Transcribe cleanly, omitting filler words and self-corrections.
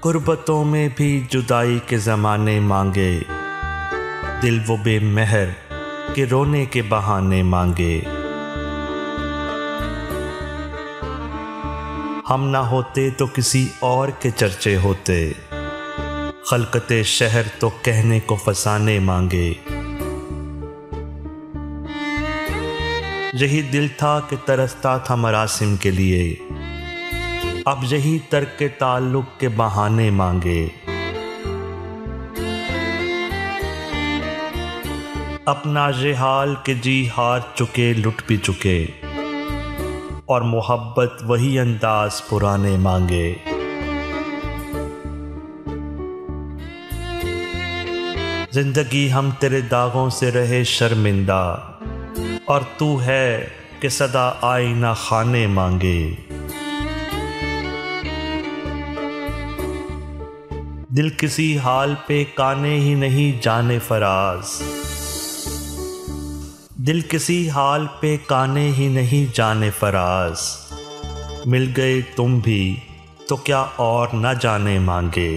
गुर्बतों में भी जुदाई के ज़माने मांगे, दिल वो बेमहर के रोने के बहाने मांगे। हम ना होते तो किसी और के चर्चे होते, खलकते शहर तो कहने को फसाने मांगे। यही दिल था कि तरसता था मरासिम के लिए, अब यही तर्क के ताल्लुक के बहाने मांगे। अपना ये हाल के जी हार चुके लुट भी चुके, और मोहब्बत वही अंदाज पुराने मांगे। जिंदगी हम तेरे दागों से रहे शर्मिंदा, और तू है कि सदा आईना खाने मांगे। दिल किसी हाल पे काने ही नहीं जाने फराज, दिल किसी हाल पे काने ही नहीं जाने फराज। मिल गए तुम भी तो क्या और न जाने मांगे।